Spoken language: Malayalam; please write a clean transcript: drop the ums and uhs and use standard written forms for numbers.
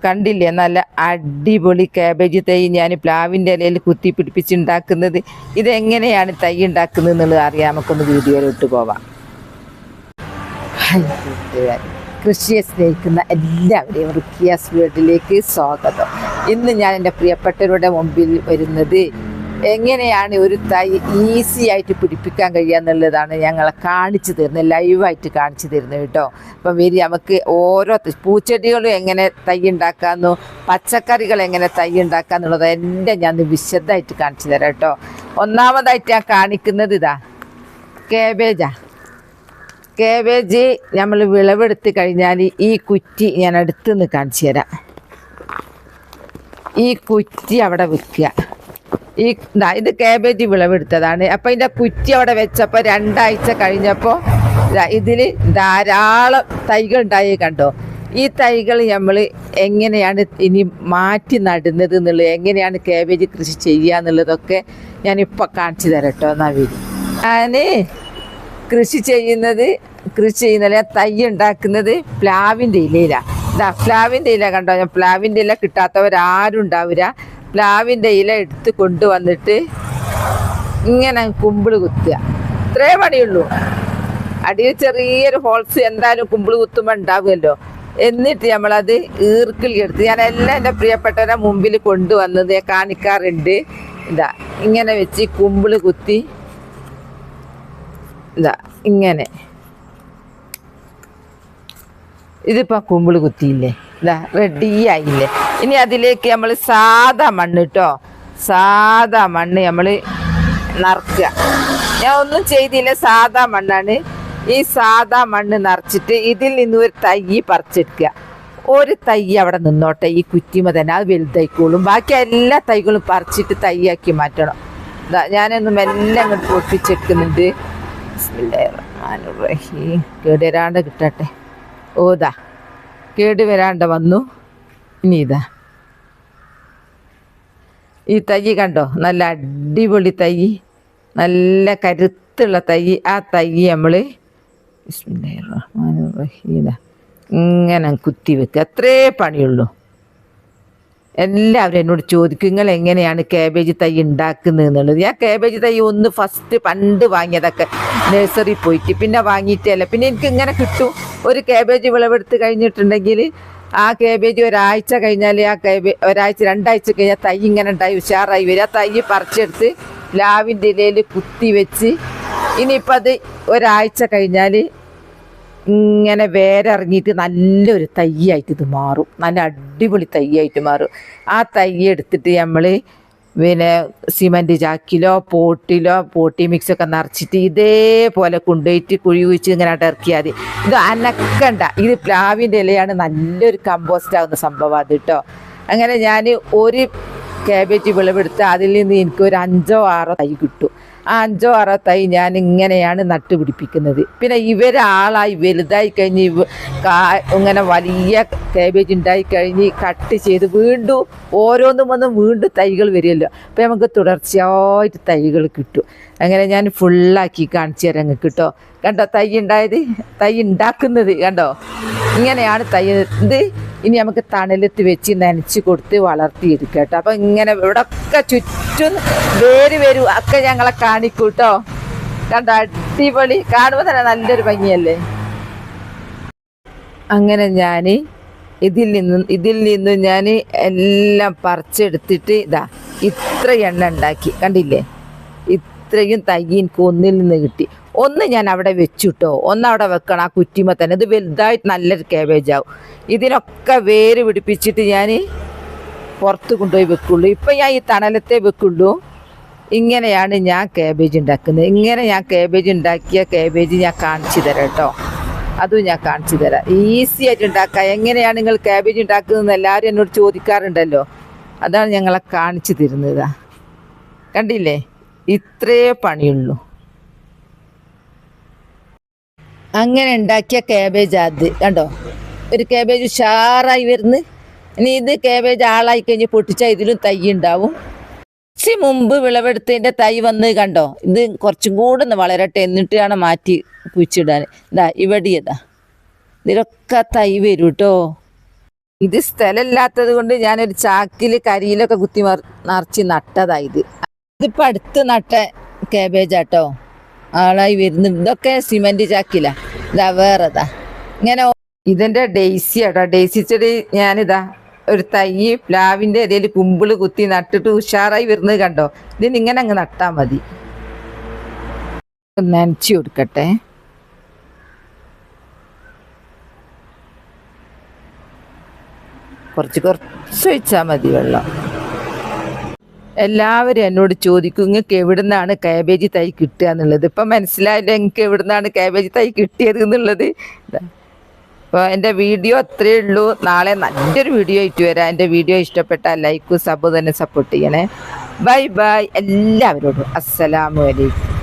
കണ്ടില്ലേ നല്ല അടിപൊളി കാബേജ് തൈ ഞാൻ പ്ലാവിൻ്റെ ഇലയിൽ കുത്തി പിടിപ്പിച്ചുണ്ടാക്കുന്നത്. ഇതെങ്ങനെയാണ് തൈ ഉണ്ടാക്കുന്നത് എന്നുള്ളത് അറിയാം. നമുക്കൊന്ന് വീഡിയോയിലിട്ട് പോവാം. കൃഷിയെ സ്നേഹിക്കുന്ന എല്ലാവരെയും റുക്കിയാസ് വീട്ടിലേക്ക് സ്വാഗതം. ഇന്ന് ഞാൻ എൻ്റെ പ്രിയപ്പെട്ടവരുടെ മുമ്പിൽ വരുന്നത് എങ്ങനെയാണ് ഒരു തൈ ഈസി ആയിട്ട് പിടിപ്പിക്കാൻ കഴിയുക എന്നുള്ളതാണ് ഞങ്ങളെ കാണിച്ചു തരുന്നത്, ലൈവായിട്ട് കാണിച്ചു തരുന്നത് കേട്ടോ. അപ്പം വരി നമുക്ക് ഓരോ പൂച്ചെടികളും എങ്ങനെ തൈ ഉണ്ടാക്കാമെന്നോ പച്ചക്കറികൾ എങ്ങനെ തൈ ഉണ്ടാക്കാമെന്നുള്ളത് ഞാൻ വിശദമായിട്ട് കാണിച്ചു തരാം കേട്ടോ. ഒന്നാമതായിട്ട് ഞാൻ കാണിക്കുന്നത് ഇതാ കേബേജ് നമ്മൾ വിളവെടുത്ത് കഴിഞ്ഞാൽ ഈ കുറ്റി ഞാൻ അടുത്തുനിന്ന് കാണിച്ചു തരാം. ഈ കുറ്റി അവിടെ വെക്കുക. ഇത് കാബേജ് വിളവെടുത്തതാണ്. അപ്പം ഇതിൻ്റെ കുറ്റി അവിടെ വെച്ചപ്പോൾ 2 ആഴ്ച കഴിഞ്ഞപ്പോൾ ഇതിൽ ധാരാളം തൈകൾ ഉണ്ടായി കണ്ടോ. ഈ തൈകൾ നമ്മൾ എങ്ങനെയാണ് ഇനി മാറ്റി നടുന്നത് എന്നുള്ളത്, എങ്ങനെയാണ് കാബേജ് കൃഷി ചെയ്യുക എന്നുള്ളതൊക്കെ ഞാനിപ്പോൾ കാണിച്ചു തരാം കേട്ടോ. ഞാൻ കൃഷി ചെയ്യുന്നതിൽ തൈ ഉണ്ടാക്കുന്നത് പ്ലാവിൻ്റെ ഇലയിലാണ്. പ്ലാവിൻ്റെ ഇല കണ്ടോ. ഞാൻ പ്ലാവിൻ്റെ ഇല കിട്ടാത്തവരാരും ഉണ്ടാവില്ല. പ്ലാവിൻ്റെ ഇല എടുത്ത് കൊണ്ടുവന്നിട്ട് ഇങ്ങനെ കുമ്പിള് കുത്തുക. ഇത്രേ പണിയുള്ളൂ. അടിയിൽ ചെറിയൊരു ഹോൾസ് എന്തായാലും കുമ്പിള് കുത്തുമ്പോൾ ഉണ്ടാവുമല്ലോ. എന്നിട്ട് നമ്മളത് ഈർക്കിലെടുത്ത് ഞാൻ എല്ലാം എൻ്റെ പ്രിയപ്പെട്ടവരെ മുമ്പിൽ കൊണ്ടുവന്നത് കാണിക്കാറുണ്ട്. ഇങ്ങനെ വെച്ച് കുമ്പിള് കുത്തി ഇങ്ങനെ. ഇതിപ്പോൾ കുമ്പിള് കുത്തിയില്ലേ, റെഡി ആയില്ലേ. ഇനി അതിലേക്ക് നമ്മൾ സാധാ മണ്ണ് സാധാ മണ്ണ് നമ്മൾ നിറക്കുക. ഞാൻ ഒന്നും ചെയ്തില്ല, സാധാ മണ്ണാണ്. ഈ സാധാ മണ്ണ് നിറച്ചിട്ട് ഇതിൽ നിന്ന് ഒരു തൈ പറിച്ചെടുക്കുക. ഒരു തൈ അവിടെ നിന്നോട്ടെ, ഈ കുറ്റിമ തന്നെ, അത് വലുതായിക്കോളും. ബാക്കി എല്ലാ തൈകളും പറിച്ചിട്ട് തൈയാക്കി മാറ്റണം. ഞാനൊന്ന് മെല്ലെ അങ്ങോട്ട് പൊട്ടിച്ചെടുക്കുന്നുണ്ട്. ബിസ്മില്ലാഹിർ-റഹ്മാനിർ-റഹീം. കേടുവരാണ്ട് കിട്ടട്ടെ. കേട് വരാണ്ട് വന്നു. ഇനി ഈ തൈ കണ്ടോ, നല്ല അടിപൊളി തൈ, നല്ല കരുത്തുള്ള തൈ. ആ തൈ നമ്മൾ ബിസ്മില്ലാഹിർ-റഹ്മാനിർ-റഹീം ഇങ്ങനെ കുത്തി വെക്കുക. അത്രേ പണിയുള്ളൂ. എല്ലാവരും എന്നോട് ചോദിക്കും നിങ്ങൾ എങ്ങനെയാണ് കാബേജ് തൈ ഉണ്ടാക്കുന്നത് എന്നുള്ളത്. ഞാൻ കാബേജ് തൈ ഫസ്റ്റ് പണ്ട് വാങ്ങിയതൊക്കെ നഴ്സറി പോയിട്ട്, പിന്നെ വാങ്ങിയിട്ടല്ല. പിന്നെ എനിക്ക് ഇങ്ങനെ കിട്ടും. ഒരു കാബേജ് വിളവെടുത്ത് കഴിഞ്ഞിട്ടുണ്ടെങ്കിൽ ആ കാബേജ് ഒരാഴ്ച കഴിഞ്ഞാൽ ഒരാഴ്ച 2 ആഴ്ച കഴിഞ്ഞാൽ തൈ ഇങ്ങനെ ഉണ്ടായി ഉഷാറായി വരും. ആ തൈ പറിച്ചെടുത്ത് പ്ലാവിൻ്റെ ഇലയിൽ കുത്തി വെച്ച് ഇനിയിപ്പോൾ അത് ഒരാഴ്ച കഴിഞ്ഞാൽ ഇങ്ങനെ വേരിറങ്ങിയിട്ട് നല്ലൊരു തൈയായിട്ട് ഇത് മാറും. നല്ല അടിപൊളി തൈയായിട്ട് മാറും. ആ തൈ എടുത്തിട്ട് നമ്മൾ പിന്നെ സിമൻറ്റ് ചാക്കിലോ പോട്ടി മിക്സൊക്കെ നിറച്ചിട്ട് ഇതേപോലെ കൊണ്ടുപോയിട്ട് കുഴി കുഴിച്ച് ഇങ്ങനെ ഇറക്കിയാൽ മതി. ഇത് അനക്കണ്ട. ഇത് പ്ലാവിൻ്റെ ഇലയാണ്, നല്ലൊരു കമ്പോസ്റ്റ് ആകുന്ന സംഭവം അത് കേട്ടോ. അങ്ങനെ ഞാൻ ഒരു കാബേജ് വിളവെടുത്ത് അതിൽ നിന്ന് എനിക്കൊരു 5 or 6 തൈ കിട്ടും. ആ 5 or 6 തൈ ഞാൻ ഇങ്ങനെയാണ് നട്ടുപിടിപ്പിക്കുന്നത്. പിന്നെ ഇവരാളായി വലുതായി കഴിഞ്ഞ് ഇങ്ങനെ വലിയ കാബേജ് ഉണ്ടായി കഴിഞ്ഞ് കട്ട് ചെയ്ത് വീണ്ടും ഓരോന്നും വീണ്ടും തൈകൾ വരുമല്ലോ. അപ്പം നമുക്ക് തുടർച്ചയായിട്ട് തൈകൾ കിട്ടും. അങ്ങനെ ഞാൻ ഫുള്ളാക്കി കാണിച്ചു തരാം നിങ്ങൾക്ക് കേട്ടോ. കണ്ടോ തൈ ഉണ്ടാക്കുന്നത് കണ്ടോ. ഇങ്ങനെയാണ് തൈ. ഇത് ഇനി നമുക്ക് തണലത്ത് വെച്ച് നനച്ച് കൊടുത്ത് വളർത്തിയെടുക്കുക കേട്ടോ. അപ്പം ഇങ്ങനെ ഇവിടെയൊക്കെ ചുറ്റും വരും ഒക്കെ ഞങ്ങളെ കാണിക്കൂ കേട്ടോ. കണ്ടോ അടിപൊളി, കാണുമ്പോൾ തന്നെ നല്ലൊരു ഭംഗിയല്ലേ. അങ്ങനെ ഞാൻ ഇതിൽ നിന്നും ഞാൻ എല്ലാം പറിച്ചെടുത്തിട്ട് ഇത്ര എണ്ണ ഉണ്ടാക്കി. കണ്ടില്ലേ, ഇത്രയും തൈ എനിക്ക് ഒന്നിൽ നിന്ന് കിട്ടി. ഒന്ന് ഞാൻ അവിടെ വെച്ചിട്ടോ, ഒന്നവിടെ വെക്കണം ആ കുറ്റിമ തന്നെ. ഇത് വലുതായിട്ട് നല്ലൊരു കാബേജ് ആവും. ഇതിനൊക്കെ വേര് പിടിപ്പിച്ചിട്ട് ഞാൻ പുറത്ത് കൊണ്ടുപോയി വെക്കുള്ളൂ. ഇപ്പം ഞാൻ ഈ തണലത്തെ വെക്കുള്ളൂ. ഇങ്ങനെയാണ് ഞാൻ കാബേജ് ഉണ്ടാക്കുന്നത്. ഇങ്ങനെ ഞാൻ കാബേജ് ഉണ്ടാക്കിയ കാബേജ് ഞാൻ കാണിച്ചു തരാം കേട്ടോ. അതും ഞാൻ കാണിച്ചു തരാം. ഈസി ആയിട്ട് ഉണ്ടാക്കാം. എങ്ങനെയാണ് നിങ്ങൾ കാബേജ് ഉണ്ടാക്കുന്നതെന്ന് എല്ലാവരും എന്നോട് ചോദിക്കാറുണ്ടല്ലോ. അതാണ് ഞങ്ങളെ കാണിച്ചു തരുന്നത്. കണ്ടില്ലേ, ഇത്രേ പണിയുള്ളൂ. അങ്ങനെ ഉണ്ടാക്കിയ കാബേജ് അത് കണ്ടോ. ഒരു കാബേജ് ഉഷാറായി വരുന്നു. ഇനി ഇത് കാബേജ് ആളായി കഴിഞ്ഞ് പൊട്ടിച്ചാൽ ഇതിലും തൈ ഉണ്ടാവും. കുറച്ച് മുമ്പ് വിളവെടുത്തതിൻ്റെ തൈ വന്ന് കണ്ടോ. ഇത് കുറച്ചും കൂടെ ഒന്ന് വളരട്ടെ, എന്നിട്ടാണ് മാറ്റി കുഴിച്ചിടാൻ. ഇവിടെ ഇതിലൊക്കെ തൈ വരും കേട്ടോ. ഇത് സ്ഥലമില്ലാത്തത് കൊണ്ട് ഞാനൊരു ചാക്കിൽ കരിയിലൊക്കെ കുത്തി നിറച്ച് നട്ടതാ ഇതിപ്പോ അടുത്ത് നട്ട കാബേജാട്ടോ. ആളായി വരുന്നു. ഇതൊക്കെ സിമന്റ് ചാക്കില. ഇതാ വേറെതാ ഇങ്ങനെ. ഇതെന്റെ ഡെയ്സി ആട്ടോ. ഡെയ്സി ചെടി ഞാനിതാ ഒരു തൈ പ്ലാവിന്റെ ഇടയിൽ കുമ്പിള് കുത്തി നട്ടിട്ട് ഉഷാറായി വരുന്നത് കണ്ടോ. ഇതിന് ഇങ്ങനെ അങ്ങ് നട്ടാ മതി. നനച്ചു കൊടുക്കട്ടെ. കുറച്ച് ഒഴിച്ചാൽ മതി വെള്ളം. എല്ലാവരും എന്നോട് ചോദിക്കും നിങ്ങൾക്ക് എവിടുന്നാണ് കാബേജ് തൈ കിട്ടുക എന്നുള്ളത്. ഇപ്പം മനസ്സിലായില്ല എനിക്ക് എവിടുന്നാണ് കാബേജ് തൈ കിട്ടിയത് എന്നുള്ളത്. അപ്പോൾ എൻ്റെ വീഡിയോ അത്രയേ ഉള്ളൂ. നാളെ നല്ലൊരു വീഡിയോ ആയിട്ട് വരാം. എൻ്റെ വീഡിയോ ഇഷ്ടപ്പെട്ടാൽ ലൈക്കും സബ് തന്നെ സപ്പോർട്ട് ചെയ്യണേ. ബൈ ബൈ എല്ലാവരോടും. അസ്സലാമു അലൈക്കും.